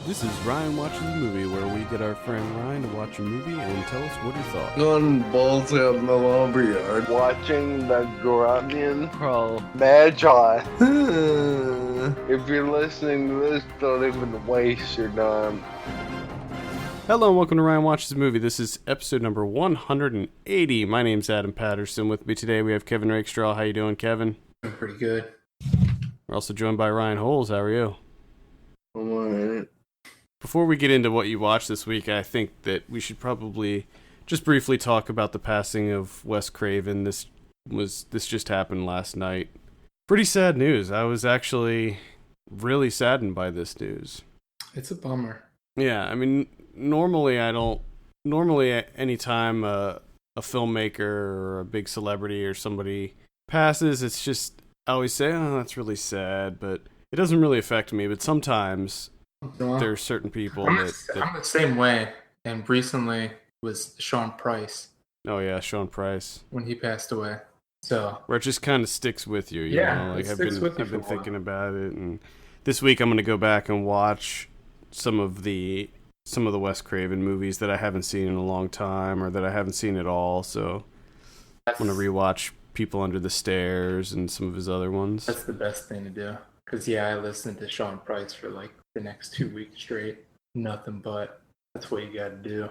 This is Ryan Watches a Movie, where we get our friend Ryan to watch a movie and tell us what he thought. Going balls out in the lumberyard. Watching the Grunion Pro Magi. If you're listening to this, don't even waste your time. Hello and welcome to Ryan Watches a Movie. This is episode number 180. My name's Adam Patterson. With me today we have Kevin Rakestraw. How you doing, Kevin? I'm pretty good. We're also joined by Ryan Holes. How are you? I'm alright. Before we get into what you watched this week, I think that we should probably just briefly talk about the passing of Wes Craven. This just happened last night. Pretty sad news. I was actually really saddened by this news. It's a bummer. Yeah, I mean, normally anytime a filmmaker or a big celebrity or somebody passes, it's just, I always say, oh, that's really sad, but it doesn't really affect me. But sometimes there are certain people I'm that the same way. And recently was Sean Price oh yeah, Sean Price, when he passed away. So where it just kind of sticks with you. You Yeah, know? Like it I've sticks been with you I've for been a while. thinking about it, and this week I'm going to go back and watch some of the Wes Craven movies that I haven't seen in a long time, or that I haven't seen at all. So I'm going to rewatch People Under the Stairs and some of his other ones. that's the best thing to do. Because I listened to Sean Price for like the next 2 weeks straight. Nothing but. That's what you got to do.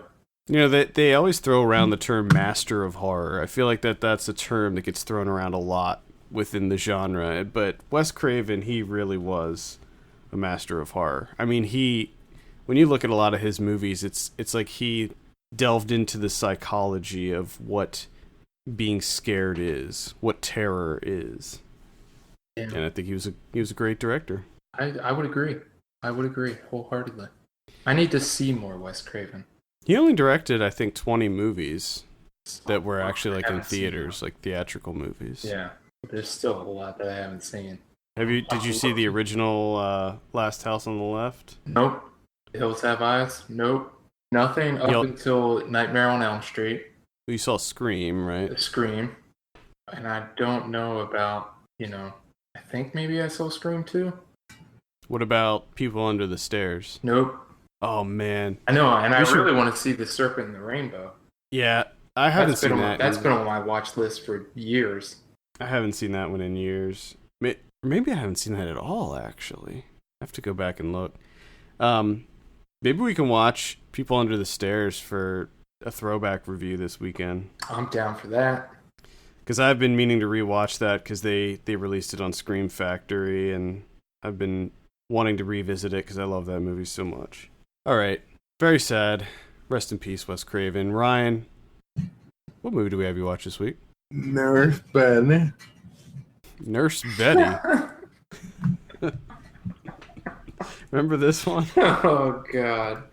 You know, they always throw around the term master of horror. I feel like that's a term that gets thrown around a lot within the genre. But Wes Craven, he really was a master of horror. I mean, when you look at a lot of his movies, it's like he delved into the psychology of what being scared is, what terror is. Yeah. And I think he was a great director. I would agree. I would agree wholeheartedly. I need to see more Wes Craven. He only directed, I think, 20 movies that were actually like in haven't seen theaters, like theatrical movies. Yeah. But there's still a lot that I haven't seen. Did you see the original Last House on the Left? Nope. Hills Have Eyes? Nope. Nothing up until Nightmare on Elm Street. You saw Scream, right? The Scream. And I don't know about, I think maybe I saw Scream 2. What about People Under the Stairs? Nope. Oh, man. I know, and I should- really want to see The Serpent and the Rainbow. Yeah, I haven't That's been seen on- that. That's been on my watch list for years. I haven't seen that one in years. Maybe I haven't seen that at all, actually. I have to go back and look. Maybe we can watch People Under the Stairs for a throwback review this weekend. I'm down for that. Because I've been meaning to rewatch that because they released it on Scream Factory, and I've been wanting to revisit it because I love that movie so much. All right, very sad. Rest in peace, Wes Craven. Ryan, what movie do we have you watch this week? Nurse Betty. Nurse Betty. Remember this one? Oh, God.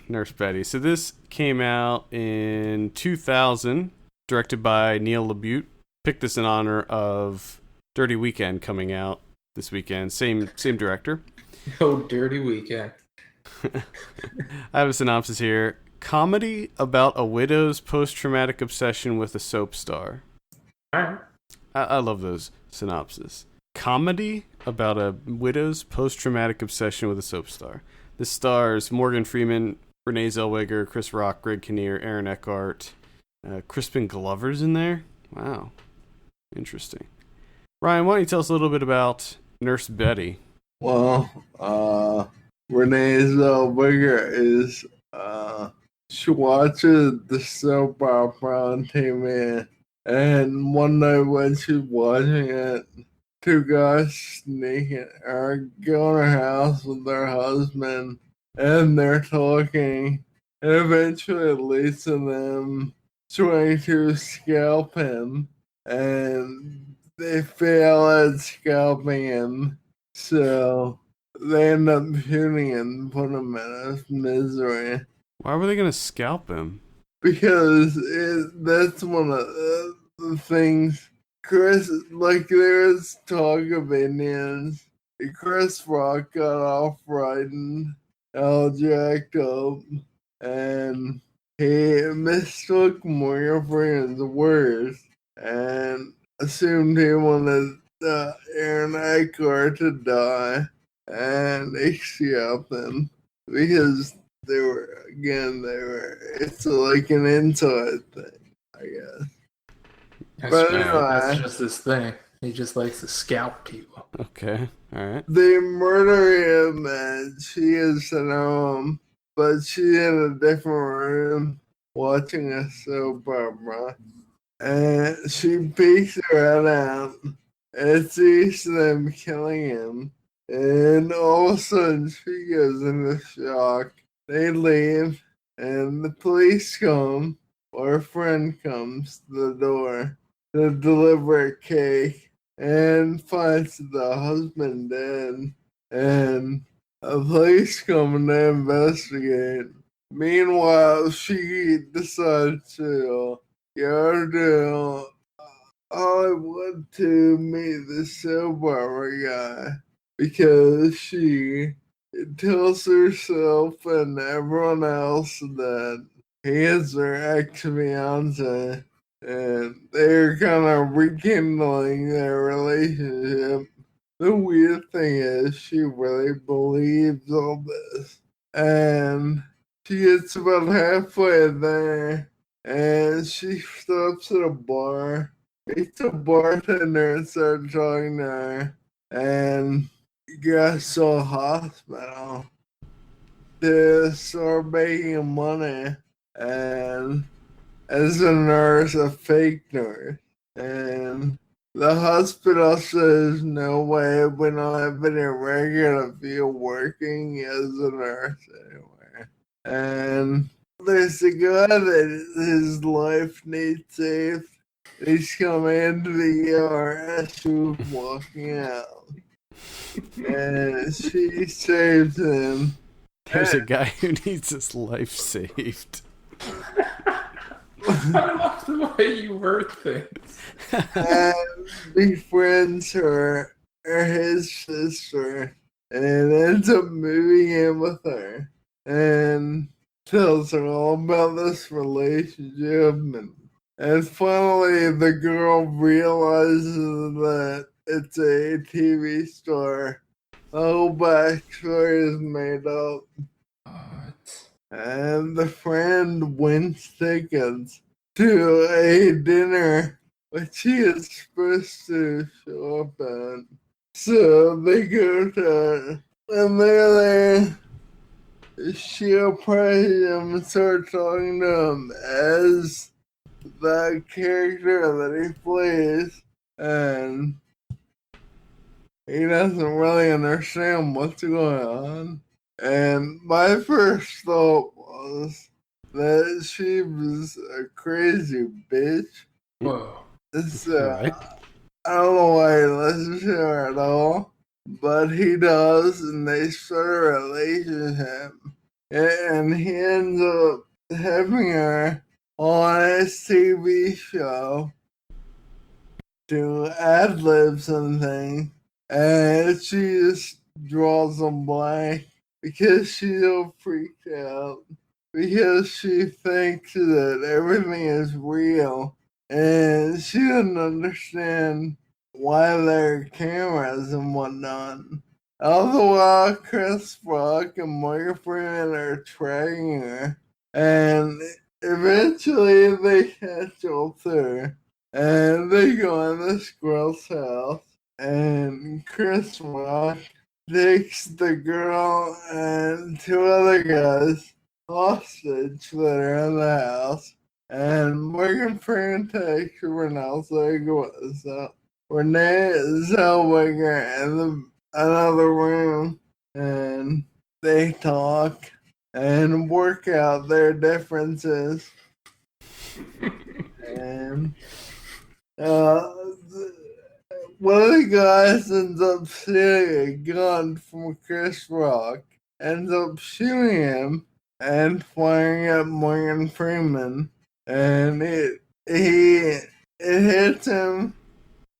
Nurse Betty. So this came out in 2000, directed by Neil LaBute. Picked this in honor of Dirty Weekend coming out this weekend. Same director. Oh, Dirty Weekend. I have a synopsis here. Comedy about a widow's post-traumatic obsession with a soap star. All right. I love those synopses. Comedy about a widow's post-traumatic obsession with a soap star. This stars Morgan Freeman, Renee Zellweger, Chris Rock, Greg Kinnear, Aaron Eckhart. Crispin Glover's in there? Wow. Interesting. Ryan, why don't you tell us a little bit about Nurse Betty? Well, Renee Zellweger is, she watches the soap opera on TV, and one night when she's watching it, two guys go in her house with their husband, and they're talking, and eventually it leads to them trying to scalp him, and they fail at scalping him, so they end up shooting him and put him in his misery. Why were they going to scalp him? Because that's one of the things there's talk of Indians. Chris Rock got all frightened, all jacked up, and he mistook Morgan Freeman's words and assumed he wanted Aaron Eckhart to die. and they scalped him because it's like an inside thing, I guess. But That's anyway, just his thing. He just likes to scalp people. Okay, all right. they murder him and she is at home, but she's in a different room watching a soap opera. And she peeks her head out and sees them killing him. And all of a sudden she goes into shock. They leave and the police come, or a friend comes to the door to deliver a cake and finds the husband dead. And the police come to investigate. Meanwhile, she decides to go to Hollywood to meet the soap opera guy because she tells herself and everyone else that he is her ex-fiance and they're kind of rekindling their relationship. The weird thing is she really believes all this, and she gets about halfway there and she stops at a bar, meets a bartender and starts talking to her, and gets to a hospital to start making money, and as a nurse, a fake nurse. And the hospital says, no way, we don't have any record of you working as a nurse anywhere. And there's a guy that his life needs saved. He's coming into the ER as she was walking out. And she saves him. There's a guy who needs his life saved. I love the way you word things. And befriends her or his sister and ends up moving in with her and tells her all about this relationship, and finally the girl realizes that it's a TV star. The whole backstory is made up. What? And the friend wins tickets to a dinner which he is supposed to show up at. So they go to, and they're there. She approaches him and starts talking to him as the character that he plays, and he doesn't really understand what's going on. And my first thought was that she was a crazy bitch. Whoa. Right. I don't know why he listens to her at all, but he does, and they start a relationship. And he ends up having her on his TV show to ad libs and things, and she just draws a blank because she's so freaked out because she thinks that everything is real and she doesn't understand why there are cameras and whatnot. All the while, Chris Rock and Morgan Freeman are tracking her, and eventually they catch up to her, and they go in this girl's house, and Chris Rock takes the girl and two other guys hostage that are in the house, and Morgan Freeman takes Renee Zellweger in another room, and they talk and work out their differences. And one of the guys ends up stealing a gun from Chris Rock, ends up shooting him and firing at Morgan Freeman, and it hits him,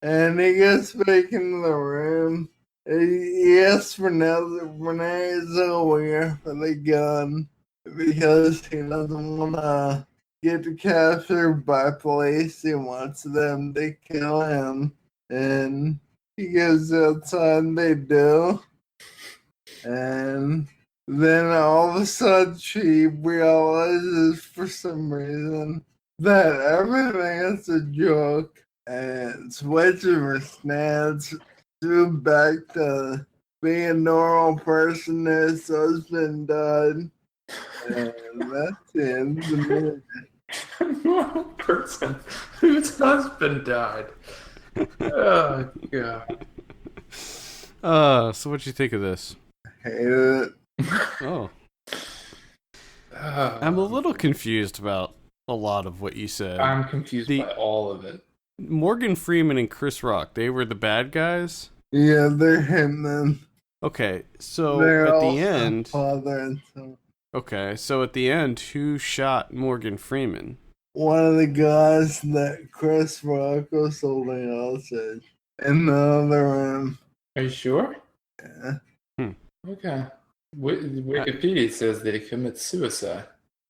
and he gets back into the room. He asks for Renee Zellweger for the gun because he doesn't want to get captured by police. He wants them to kill him. And he goes outside and they do. And then all of a sudden she realizes for some reason that everything is a joke and switches her stance to back to being a normal person. His husband died. And that's the end of the movie. A normal person whose husband died. Oh, God. So what'd you think of this? Hated it. Oh. I'm a little confused about a lot of what you said. I'm confused by all of it. Morgan Freeman and Chris Rock, they were the bad guys? Yeah, they're hitmen. Okay, so They're at the also end... father and son. Okay, so at the end, who shot Morgan Freeman? One of the guys that Chris Rock was holding hostage in the other room. Are you sure? Yeah. Okay. Wikipedia says that he commits suicide.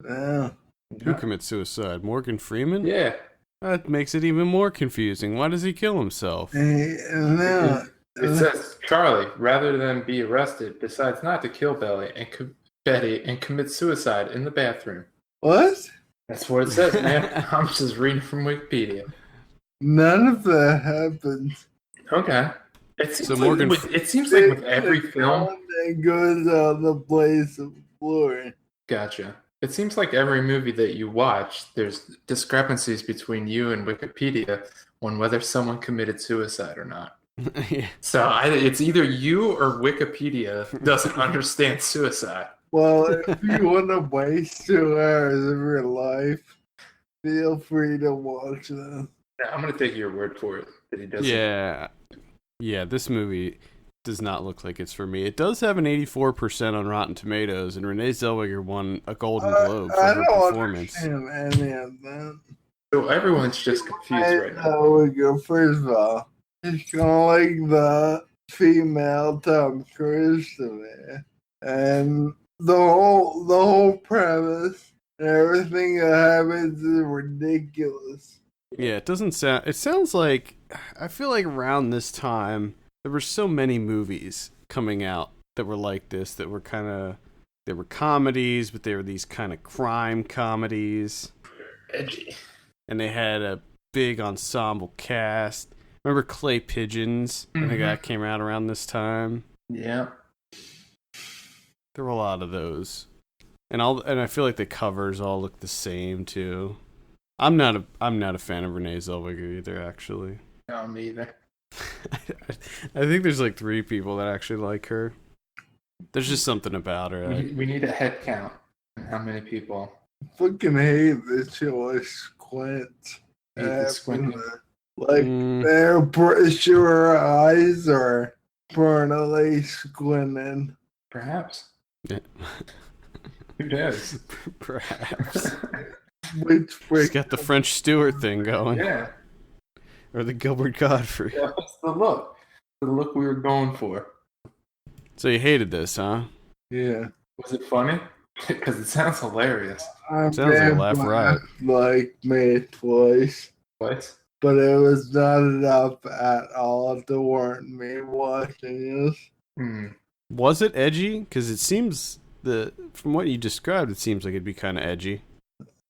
Yeah. Who commits suicide? Morgan Freeman? Yeah. That makes it even more confusing. Why does he kill himself? No. It says Charlie, rather than be arrested, decides not to kill Betty and commits suicide in the bathroom. What? That's what it says, man. I'm just reading from Wikipedia. None of that happens. Okay. It seems, So like, Morgan- it seems like with every film... It goes out the place of glory. Gotcha. It seems like every movie that you watch, there's discrepancies between you and Wikipedia on whether someone committed suicide or not. Yeah. So it's either you or Wikipedia doesn't understand suicide. Well, if you want to waste 2 hours of your life, feel free to watch this. Yeah, I'm going to take your word for it that he doesn't. Yeah, this movie does not look like it's for me. It does have an 84% on Rotten Tomatoes, and Renee Zellweger won a Golden Globe for her performance. I don't understand any of that. So everyone's just confused right now. First of all, it's kind of like the female Tom Cruise to me. And the whole premise and everything that happens is ridiculous. Yeah, it doesn't sound... It sounds like... I feel like around this time, there were so many movies coming out that were like this, that were kind of... They were comedies, but they were these kind of crime comedies. Edgy. And they had a big ensemble cast. Remember Clay Pigeons? I think that came out around this time. Yeah. There were a lot of those. And I feel like the covers all look the same too. I'm not a fan of Renee Zellweger either, actually. No, me either. I think there's like 3 people that actually like her. There's just something about her. We need a head count. How many people? Fucking hate that she always squints. Hate the squinting. Like, they're pretty sure her eyes are permanently squinting. Perhaps. Yeah. Who knows? Perhaps. Which She's got the French Stewart thing going. Yeah. Or the Gilbert Godfrey. That's the look. The look we were going for. So you hated this, huh? Yeah. Was it funny? Because it sounds hilarious. Sounds like a laugh riot. Like me twice. What? But it was not enough at all to warrant me watching this. Was it edgy? Because it seems from what you described, it seems like it'd be kind of edgy.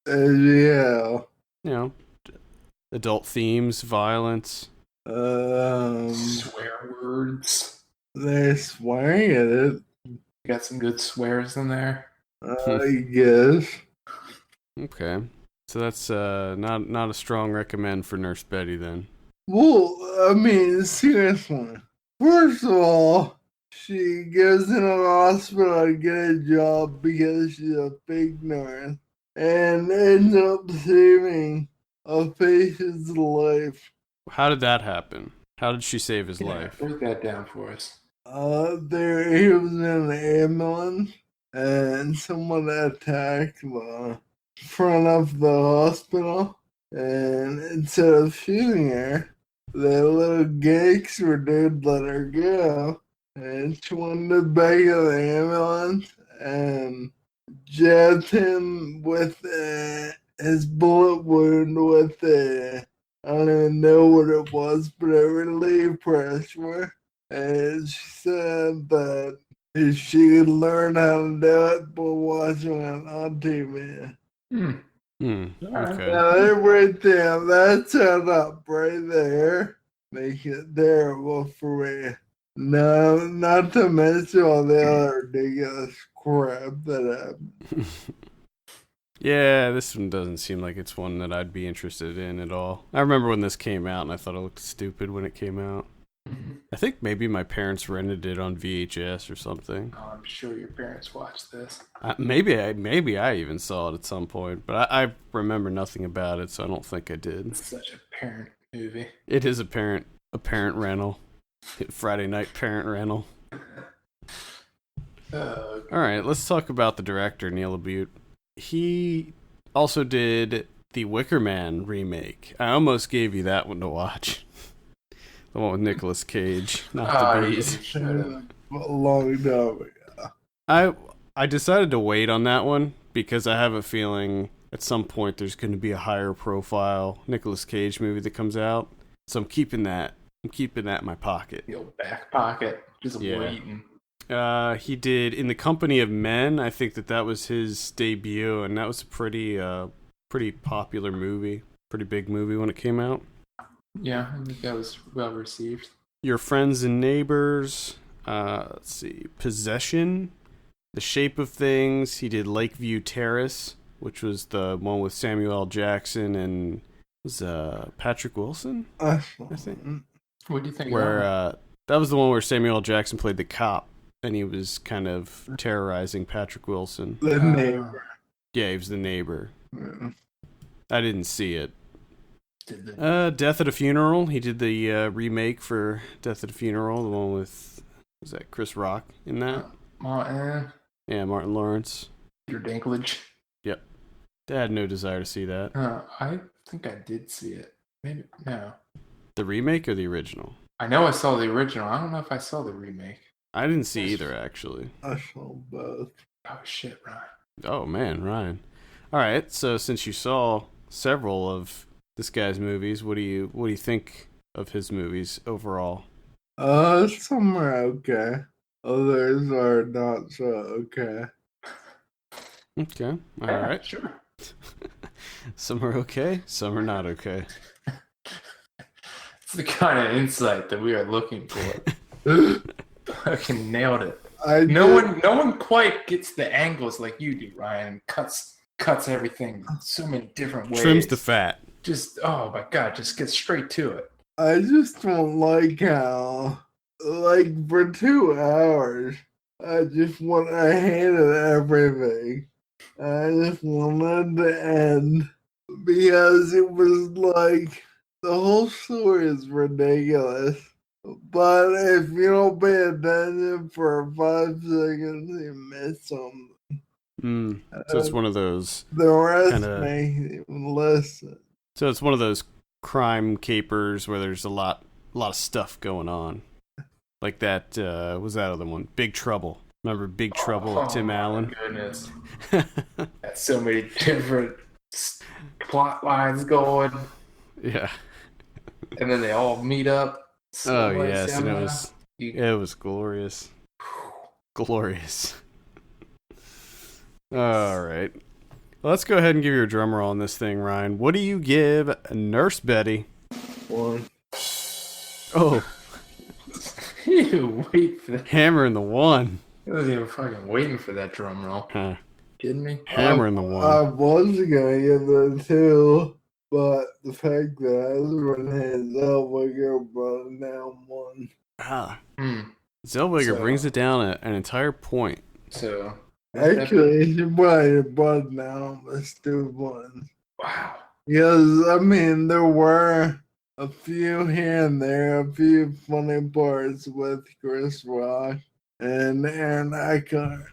Yeah. You know, adult themes, violence. Swear words. They're swearing at it. Got some good swears in there. I guess. Okay. So that's not a strong recommend for Nurse Betty then. Well, I mean, seriously. First of all, she goes in a hospital to get a job because she's a fake nurse and ends up saving a patient's life. How did that happen? How did she save his life? Break that down for us. He was in an ambulance and someone attacked the front of the hospital, and instead of shooting her, the little gangster dude let her go, and she went to the back of the ambulance and jabbed him with his bullet wound with I don't even know what it was, but it relieved pressure. And she said that She learned how to do it by watching it on TV. Okay. Now, right there, that set up right there, make it terrible for me. No, not to mention all the other ridiculous crap that happened. Yeah, this one doesn't seem like it's one that I'd be interested in at all. I remember when this came out, and I thought it looked stupid when it came out. I think maybe my parents rented it on VHS or something. Oh, I'm sure your parents watched this. Maybe I even saw it at some point, but I remember nothing about it, so I don't think I did. It's such a parent movie. It is a parent rental. Friday night parent rental. All right, let's talk about the director, Neil LaBute. He also did the Wicker Man remake. I almost gave you that one to watch. The one with Nicolas Cage, not the bees. A long time ago. I decided to wait on that one because I have a feeling at some point there's going to be a higher profile Nicolas Cage movie that comes out. So I'm keeping that in my pocket. The old back pocket, just waiting. He did In the Company of Men. I think that was his debut, and that was a pretty popular movie, pretty big movie when it came out. Yeah, I think that was well received. Your Friends and Neighbors. Let's see, Possession, The Shape of Things. He did Lakeview Terrace, which was the one with Samuel L. Jackson and was Patrick Wilson, I think. What do you think? Where that was the one where Samuel L. Jackson played the cop, and he was kind of terrorizing Patrick Wilson. The neighbor. Yeah, he was the neighbor. Yeah. I didn't see it. Death at a Funeral. He did the remake for Death at a Funeral, the one with, was that Chris Rock in that? Martin. Yeah, Martin Lawrence. Peter Dinklage. Yep. I had no desire to see that. I think I did see it. Maybe, no. The remake or the original? I know I saw the original. I don't know if I saw the remake. I didn't see either, actually. I saw both. Oh, shit, Ryan. Oh, man, Ryan. All right, so since you saw several of this guy's movies, what do you think of his movies overall? Some are okay. Others are not so okay. Okay, all right. Sure. Some are okay, some are not okay. It's the kind of insight that we are looking for. Fucking nailed it. No one quite gets the angles like you do, Ryan. Cuts everything so many different ways. Trims the fat. Just, oh my god, just get straight to it. I just don't like how, like, for 2 hours, I hated everything. I just wanted to end because it was like, the whole story is ridiculous. But if you don't pay attention for 5 seconds, you miss something. So it's one of those. The rest makes you listen. So it's one of those crime capers where there's a lot of stuff going on. Like that, was that other one? Big Trouble. Remember Big Trouble with Tim Allen? Oh, goodness. That's so many different plot lines going. Yeah. And then they all meet up. Oh, yes. And it was glorious. Glorious. All right. Well, let's go ahead and give you a drum roll on this thing, Ryan. What do you give Nurse Betty? 1. Oh. You wait for that. Hammering the 1. I wasn't even fucking waiting for that drum roll. Huh. Kidding me? Hammering the 1. I was going to give it 2, but the fact that I was running Zellweger brought it down 1. Ah. Zellweger brings it down an entire point. So... Actually, she probably brought it down almost 2 points. Wow. Because, I mean, there were a few here and there, a few funny parts with Chris Rock and Aaron Eckhart.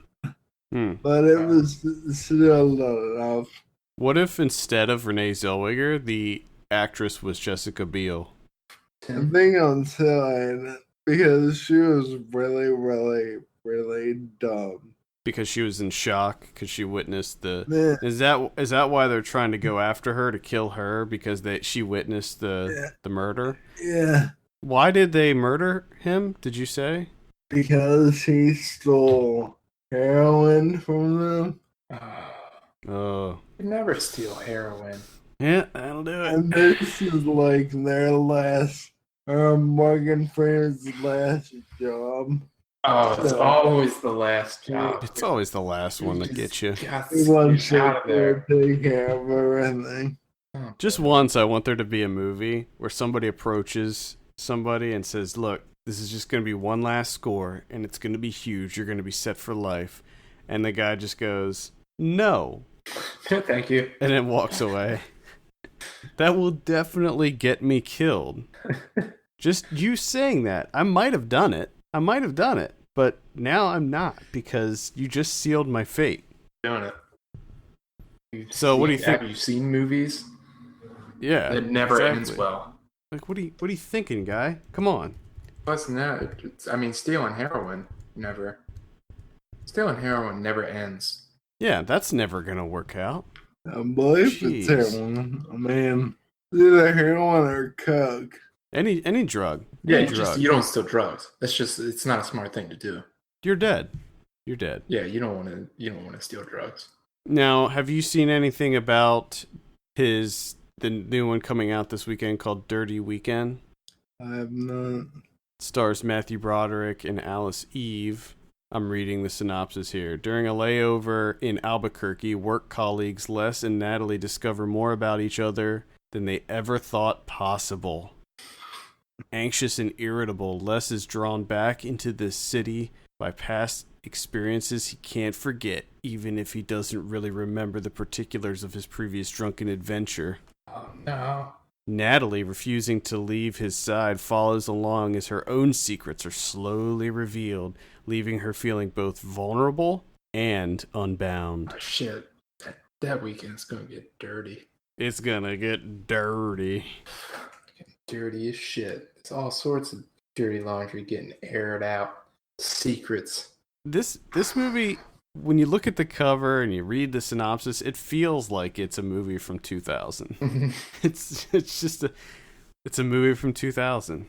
But it was still not enough. What if instead of Renee Zellweger, the actress was Jessica Biel? I think I'm saying it because she was really, really, really dumb. Because she was in shock because she witnessed the. Yeah. Is that why they're trying to go after her to kill her because she witnessed the murder? Yeah. Why did they murder him? Did you say? because he stole heroin from them. Oh. You never steal heroin. Yeah, that'll do it. And this is like their last, Morgan Freeman's last job. Oh, it's always the last job. It's always the last one that gets you. He wants to take care of everything. Just once, I want there to be a movie where somebody approaches somebody and says, look, this is just going to be one last score, and it's going to be huge. You're going to be set for life. And the guy just goes, no. Thank you. And then walks away. That will definitely get me killed. Just you saying that. I might have done it. But now I'm not, because you just sealed my fate. Doing it. So what do you think? Have you seen movies? Yeah. It never ends well. Like, what are you thinking, guy? Come on. Plus, no, stealing heroin never ends. Yeah, that's never gonna work out. I believe it's heroin. I mean, either heroin or coke. Any drug. Yeah, Any drug. you don't steal drugs. It's not a smart thing to do. You're dead. Yeah, you don't want to steal drugs. Now, have you seen anything about the new one coming out this weekend called Dirty Weekend? I have not. It stars Matthew Broderick and Alice Eve. I'm reading the synopsis here. During a layover in Albuquerque, work colleagues Les and Natalie discover more about each other than they ever thought possible. Anxious and irritable, Les is drawn back into this city by past experiences he can't forget, even if he doesn't really remember the particulars of his previous drunken adventure. Oh, no. Natalie, refusing to leave his side, follows along as her own secrets are slowly revealed, leaving her feeling both vulnerable and unbound. Oh, shit. That weekend's gonna get dirty. It's gonna get dirty. Dirty as shit. It's all sorts of dirty laundry getting aired out. Secrets. This movie, when you look at the cover and you read the synopsis, it feels like it's a movie from 2000. It's a movie from 2000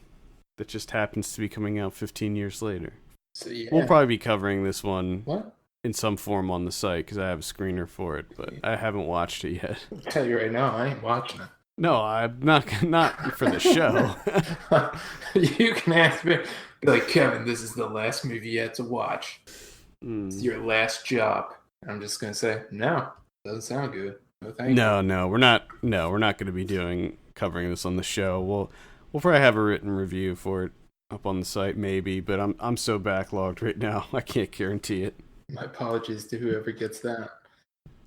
that just happens to be coming out 15 years later. So, yeah. We'll probably be covering this one What? in some form on the site because I have a screener for it, but I haven't watched it yet. I'll tell you right now, I ain't watching it. No, I'm not for the show. You can ask me, be like, Kevin, this is the last movie you had to watch. It's your last job. I'm just gonna say, no, doesn't sound good. No, thank you. No, we're not going to be covering this on the show. We'll probably have a written review for it up on the site, maybe. But I'm so backlogged right now, I can't guarantee it. My apologies to whoever gets that.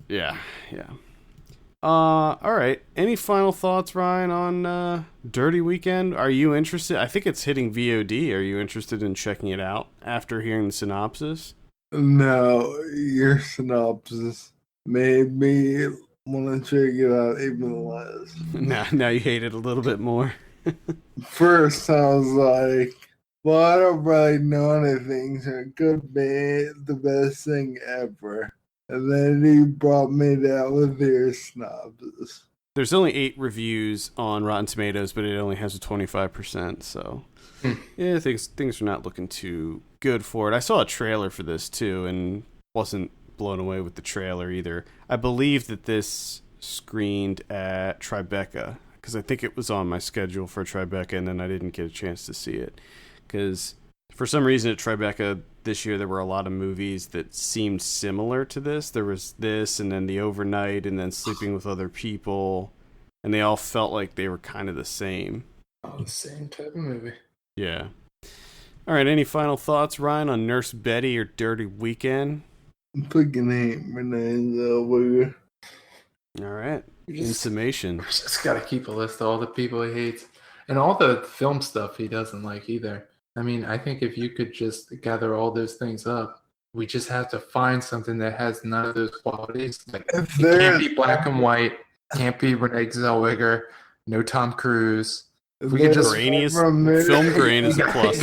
Yeah. All right. Any final thoughts, Ryan, on Dirty Weekend? Are you interested? I think it's hitting VOD. Are you interested in checking it out after hearing the synopsis? No, your synopsis made me want to check it out even less. Now you hate it a little bit more. First, I was like, well, I don't really know anything, so it could be the best thing ever. And then he brought me down with your synopsis. There's only 8 reviews on Rotten Tomatoes, but it only has a 25%, so yeah, things are not looking too good for it. I saw a trailer for this too, and wasn't blown away with the trailer either. I believe that this screened at Tribeca, because I think it was on my schedule for Tribeca, and then I didn't get a chance to see it. Because for some reason at Tribeca this year, there were a lot of movies that seemed similar to this. There was this, and then The Overnight, and then Sleeping with Other People, and they all felt like they were kind of the same. Oh, the same type of movie. Yeah. All right, any final thoughts, Ryan, on Nurse Betty or Dirty Weekend? Fucking hate Renee Zellweger. All right. In summation. Just gotta keep a list of all the people he hates. And all the film stuff he doesn't like either. I mean, I think if you could just gather all those things up, we just have to find something that has none of those qualities. Like, it can't be black and white, can't be Renee Zellweger, no Tom Cruise. We could just film grain is a plus.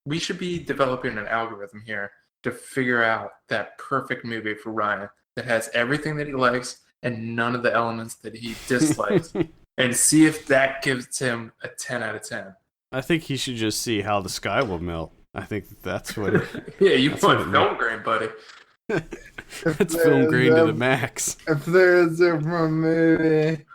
We should be developing an algorithm here to figure out that perfect movie for Ryan that has everything that he likes and none of the elements that he dislikes. And see if that gives him a 10 out of 10. I think he should just see how the sky will melt. I think that's what it... Yeah, you want film grain, buddy. It's film grain to the max. If there's a movie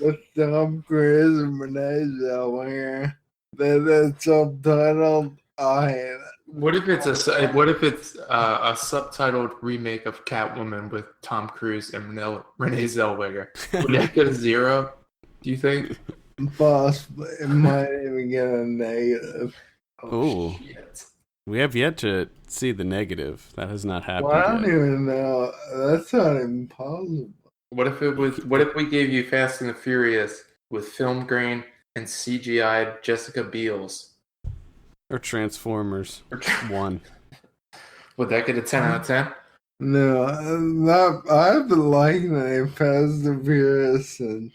with Tom Cruise and Renee Zellweger that's subtitled, I hate it. What if it's a subtitled remake of Catwoman with Tom Cruise and Renee Zellweger? Would that get a 0? Do you think? Possibly. It might even get a negative. Oh, shit. We have yet to see the negative. That has not happened. Well, I don't even know. That's not impossible. What if we gave you Fast and the Furious with film grain and CGI'd Jessica Biel's? Or Transformers 1. Would that get a 10 out of 10? No, I've been liking it Fast and Furious since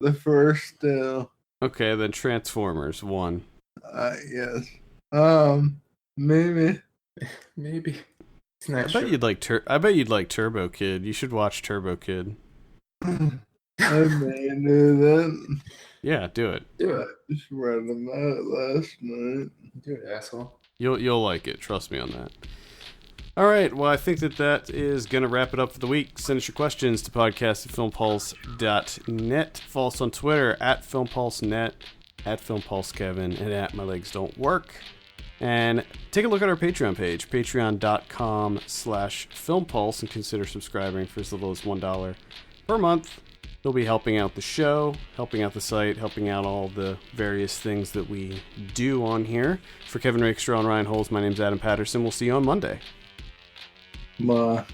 the first still. Okay, then Transformers 1. Yes. Maybe. It's not I bet you'd like Turbo Kid. You should watch Turbo Kid. I may do that. Yeah, do it. Do it. I just read them out last night. Do it, asshole. You'll like it. Trust me on that. All right. Well, I think that is going to wrap it up for the week. Send us your questions to podcast@filmpulse.net. Follow us on Twitter @filmpulsenet, @filmpulsekevin, and @mylegsdon'twork. And take a look at our Patreon page, patreon.com/filmpulse, and consider subscribing for as little as $1 per month. You'll be helping out the show, helping out the site, helping out all the various things that we do on here. For Kevin Rakestraw and Ryan Holes, my name's Adam Patterson. We'll see you on Monday. Bye.